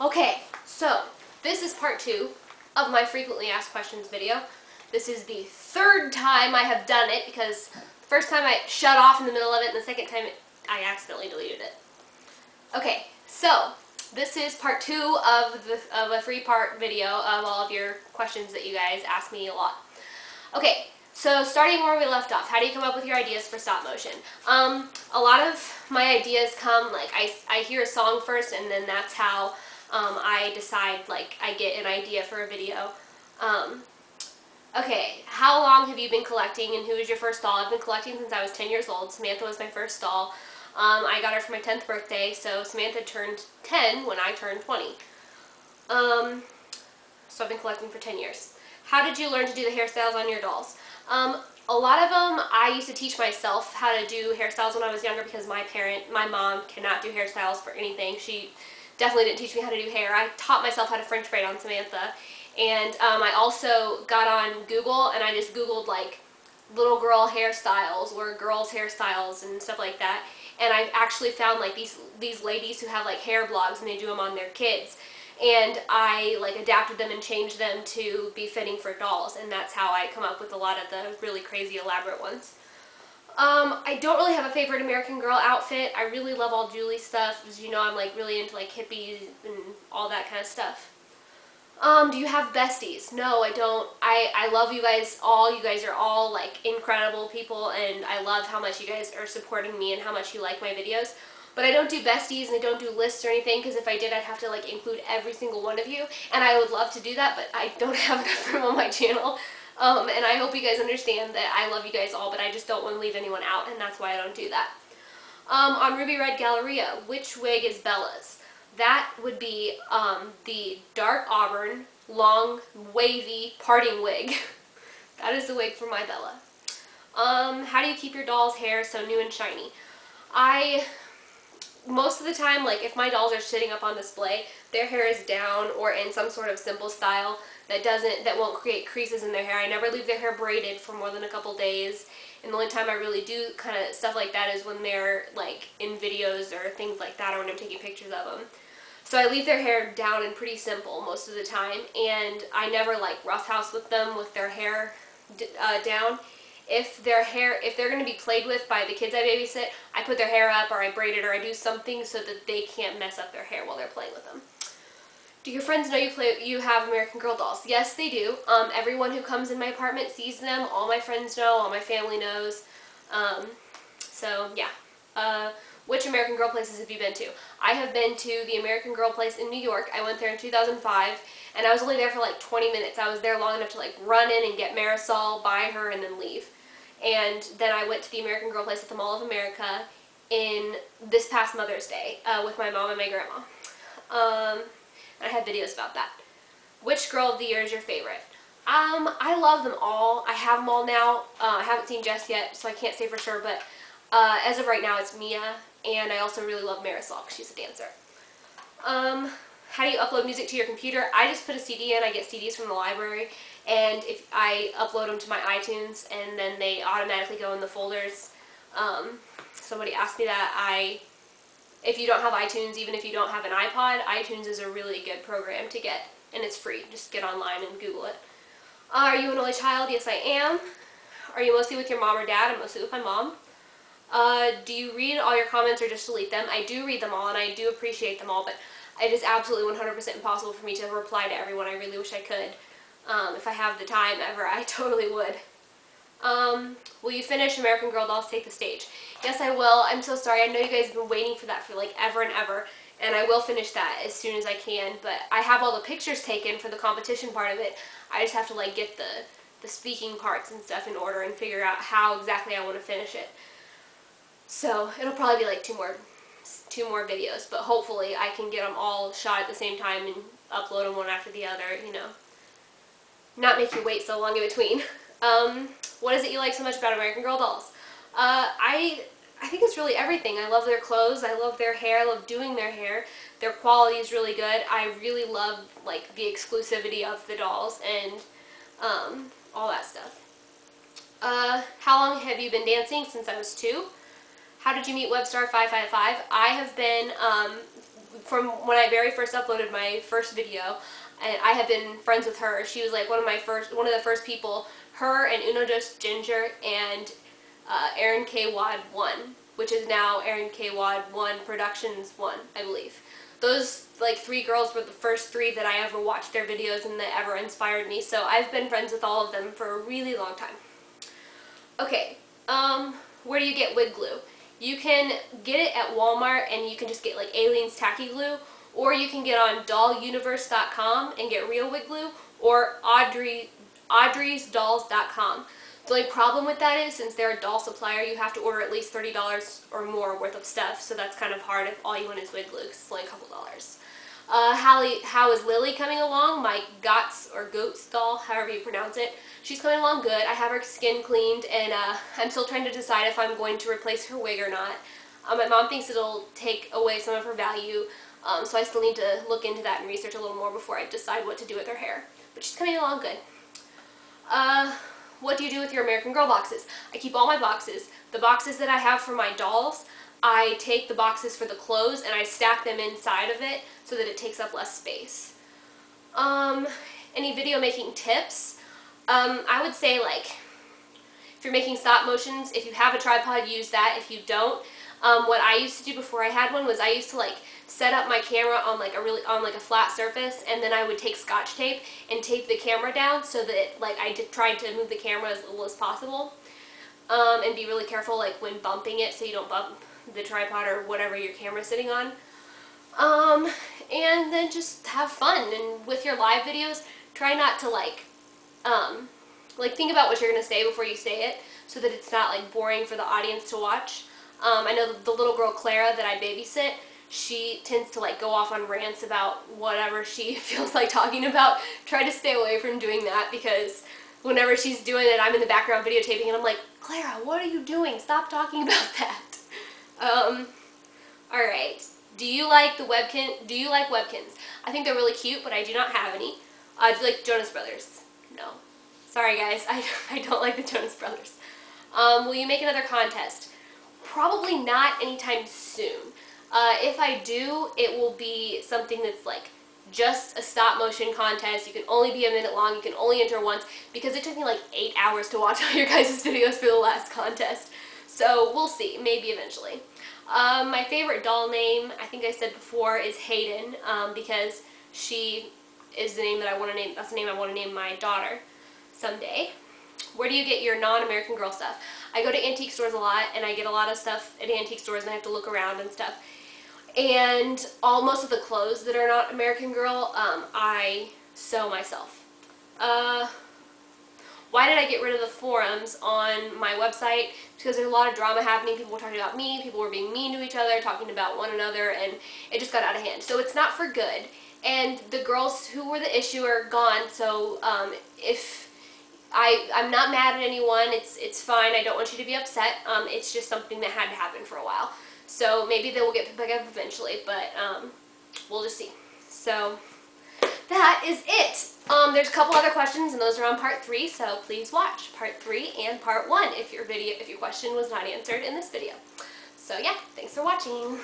Okay, so this is part 2 of my frequently asked questions video. This is the third time I have done it because the first time I shut off in the middle of it and the second time I accidentally deleted it. Okay, so this is part 2 of a 3-part video of all of your questions that you guys ask me a lot. Okay, so starting where we left off, how do you come up with your ideas for stop motion? A lot of my ideas come, like, I hear a song first and then that's how I decide, like, I get an idea for a video. Okay, how long have you been collecting and who was your first doll? I've been collecting since I was 10 years old. Samantha was my first doll. I got her for my 10th birthday, so Samantha turned 10 when I turned 20. So I've been collecting for 10 years. How did you learn to do the hairstyles on your dolls? A lot of them I used to teach myself how to do hairstyles when I was younger because my mom cannot do hairstyles for anything. She definitely didn't teach me how to do hair. I taught myself how to French braid on Samantha. And I also got on Google and I just Googled like little girl hairstyles or girls hairstyles and stuff like that. And I actually found like these ladies who have like hair blogs and they do them on their kids. And I like adapted them and changed them to be fitting for dolls, and that's how I come up with a lot of the really crazy elaborate ones. I don't really have a favorite American Girl outfit. I really love all Julie stuff. As you know, I'm like really into like hippies and all that kind of stuff. Do you have besties? No, I don't. I love you guys all. You guys are all like incredible people, and I love how much you guys are supporting me and how much you like my videos. But I don't do besties and I don't do lists or anything because if I did I'd have to like include every single one of you, and I would love to do that, but I don't have enough room on my channel. And I hope you guys understand that I love you guys all, but I just don't want to leave anyone out, and that's why I don't do that. On Ruby Red Galleria, which wig is Bella's? That would be the dark auburn, long, wavy parting wig. That is the wig for my Bella. How do you keep your doll's hair so new and shiny? Most of the time, like if my dolls are sitting up on display, their hair is down or in some sort of simple style that won't create creases in their hair. I never leave their hair braided for more than a couple days, and the only time I really do kind of stuff like that is when they're like in videos or things like that, or when I'm taking pictures of them. So I leave their hair down and pretty simple most of the time, and I never like roughhouse with them with their hair down. If they're going to be played with by the kids I babysit, I put their hair up or I braid it or I do something so that they can't mess up their hair while they're playing with them. Do your friends know you have American Girl dolls? Yes, they do. Everyone who comes in my apartment sees them. All my friends know. All my family knows. So yeah. Which American Girl places have you been to? I have been to the American Girl place in New York. I went there in 2005, and I was only there for like 20 minutes. I was there long enough to like run in and get Marisol, buy her, and then leave. And then I went to the American Girl place at the Mall of America in this past Mother's Day with my mom and my grandma. I had videos about that. Which girl of the year is your favorite? I love them all. I have them all now. I haven't seen Jess yet, so I can't say for sure, but as of right now it's Mia, and I also really love Marisol because she's a dancer. How do you upload music to your computer? I just put a CD in. I get CDs from the library, and if I upload them to my iTunes, and then they automatically go in the folders. Somebody asked me that. If you don't have iTunes, even if you don't have an iPod, iTunes is a really good program to get, and it's free. Just get online and Google it. Are you an only child? Yes, I am. Are you mostly with your mom or dad? I'm mostly with my mom. Do you read all your comments or just delete them? I do read them all, and I do appreciate them all, but it is absolutely 100% impossible for me to reply to everyone. I really wish I could. If I have the time ever, I totally would. Will you finish American Girl Dolls Take the Stage? Yes, I will. I'm so sorry. I know you guys have been waiting for that for like ever and ever, and I will finish that as soon as I can, but I have all the pictures taken for the competition part of it. I just have to like get the speaking parts and stuff in order and figure out how exactly I want to finish it. So it'll probably be like two more videos, but hopefully I can get them all shot at the same time and upload them one after the other, you know. Not make you wait so long in between. What is it you like so much about American Girl dolls? I think it's really everything. I love their clothes, I love their hair, I love doing their hair. Their quality is really good. I really love like the exclusivity of the dolls and all that stuff. How long have you been dancing? Since I was 2. How did you meet Webstar 555? I have been from when I very first uploaded my first video, and I have been friends with her. She was like one of the first people. Her and Uno Just Ginger and Aaron K. Wad 1, which is now Aaron K. Wad 1 Productions 1, I believe. Those like 3 girls were the first 3 that I ever watched their videos and that ever inspired me. So I've been friends with all of them for a really long time. Okay, where do you get wig glue? You can get it at Walmart and you can just get like Aleene's Tacky Glue, or you can get on dolluniverse.com and get real wig glue, or audreysdolls.com. The only problem with that is, since they're a doll supplier, you have to order at least $30 or more worth of stuff, so that's kind of hard if all you want is wig glue, because it's only a couple dollars. How is Lily coming along? My Gots or Goats doll, however you pronounce it. She's coming along good. I have her skin cleaned, and I'm still trying to decide if I'm going to replace her wig or not. My mom thinks it'll take away some of her value, so I still need to look into that and research a little more before I decide what to do with her hair. But she's coming along good. What do you do with your American Girl boxes? I keep all my boxes. The boxes that I have for my dolls, I take the boxes for the clothes and I stack them inside of it so that it takes up less space. Any video making tips? I would say, like, if you're making stop motions, if you have a tripod, use that. If you don't, what I used to do before I had one was I used to like set up my camera on like a flat surface, and then I would take Scotch tape and tape the camera down so that like I tried to move the camera as little as possible, and be really careful like when bumping it so you don't bump the tripod or whatever your camera's sitting on. And then just have fun, and with your live videos, try not to like think about what you're going to say before you say it, so that it's not like boring for the audience to watch. I know the little girl Clara that I babysit, she tends to like go off on rants about whatever she feels like talking about. Try to stay away from doing that, because whenever she's doing it, I'm in the background videotaping and I'm like, Clara, what are you doing? Stop talking about that. Alright. Do you like Webkinz? I think they're really cute, but I do not have any. Do you like Jonas Brothers? No. Sorry guys, I don't like the Jonas Brothers. Will you make another contest? Probably not anytime soon. If I do, it will be something that's like just a stop motion contest. You can only be a minute long, you can only enter once, because it took me like 8 hours to watch all your guys' videos for the last contest. So we'll see, maybe eventually. My favorite doll name, I think I said before, is Hayden, because she is the name that I want to name. That's the name I want to name my daughter someday. Where do you get your non-American Girl stuff? I go to antique stores a lot, and I get a lot of stuff at antique stores, and I have to look around and stuff. And most of the clothes that are not American Girl, I sew myself. Why did I get rid of the forums on my website? Because there's a lot of drama happening. People were talking about me, people were being mean to each other, talking about one another, and it just got out of hand. So it's not for good. And the girls who were the issue are gone, so I'm not mad at anyone. It's fine. I don't want you to be upset. It's just something that had to happen for a while. So maybe they will get picked up eventually, but we'll just see. So that is it. There's a couple other questions, and those are on part 3, so please watch part 3 and part 1 if your question was not answered in this video. So yeah, thanks for watching.